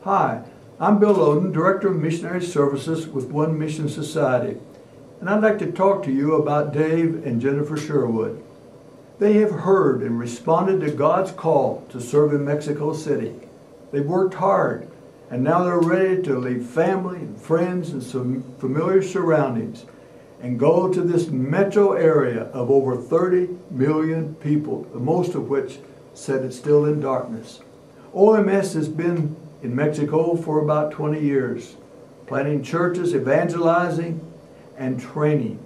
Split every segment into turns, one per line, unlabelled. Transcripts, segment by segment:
Hi, I'm Bill Oden, Director of Missionary Services with One Mission Society, and I'd like to talk to you about Dave and Jennifer Sherwood. They have heard and responded to God's call to serve in Mexico City. They've worked hard, and now they're ready to leave family and friends and some familiar surroundings and go to this metro area of over 30 million people, most of which said it's still in darkness. OMS has been in Mexico for about 20 years, planting churches, evangelizing, and training.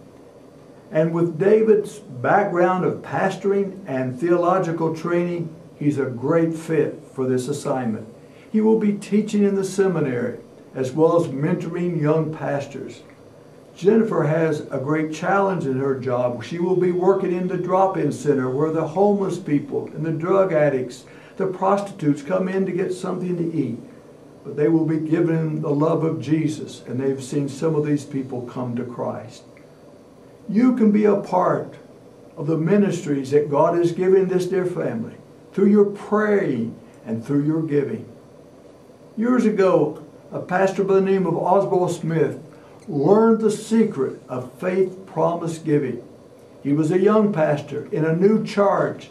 And with David's background of pastoring and theological training, he's a great fit for this assignment. He will be teaching in the seminary, as well as mentoring young pastors. Jennifer has a great challenge in her job. She will be working in the drop-in center where the homeless people and the drug addicts, the prostitutes come in to get something to eat. But they will be given the love of Jesus, and they've seen some of these people come to Christ. You can be a part of the ministries that God has given this dear family through your praying and through your giving. Years ago, a pastor by the name of Oswald Smith learned the secret of faith promise giving. He was a young pastor in a new charge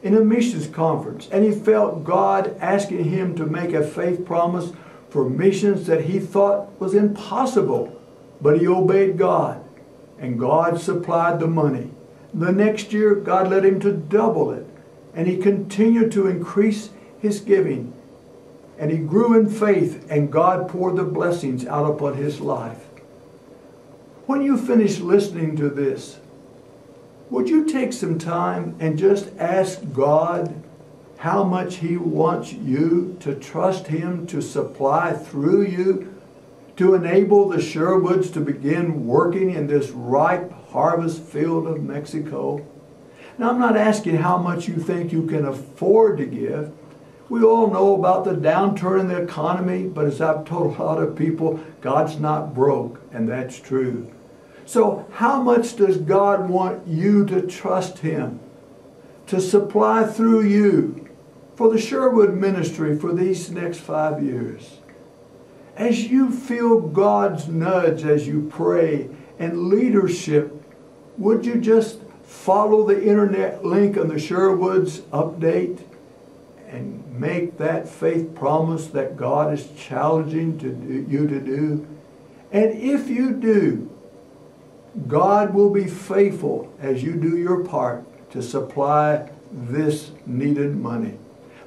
in a missions conference, and he felt God asking him to make a faith promise for missions that he thought was impossible. But he obeyed God, and God supplied the money. The next year, God led him to double it, and he continued to increase his giving. And he grew in faith, and God poured the blessings out upon his life. When you finish listening to this, would you take some time and just ask God how much He wants you to trust Him to supply through you to enable the Sherwoods to begin working in this ripe harvest field of Mexico? Now, I'm not asking how much you think you can afford to give. We all know about the downturn in the economy, but as I've told a lot of people, God's not broke, and that's true. So how much does God want you to trust Him to supply through you for the Sherwood ministry for these next 5 years? As you feel God's nudge as you pray and leadership, would you just follow the internet link on the Sherwoods update and make that faith promise that God is challenging you to do? And if you do, God will be faithful as you do your part to supply this needed money.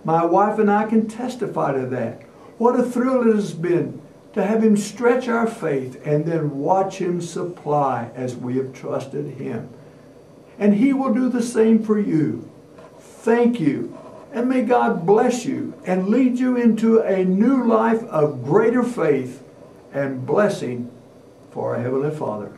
My wife and I can testify to that. What a thrill it has been to have Him stretch our faith and then watch Him supply as we have trusted Him. And He will do the same for you. Thank you. And may God bless you and lead you into a new life of greater faith and blessing for our Heavenly Father.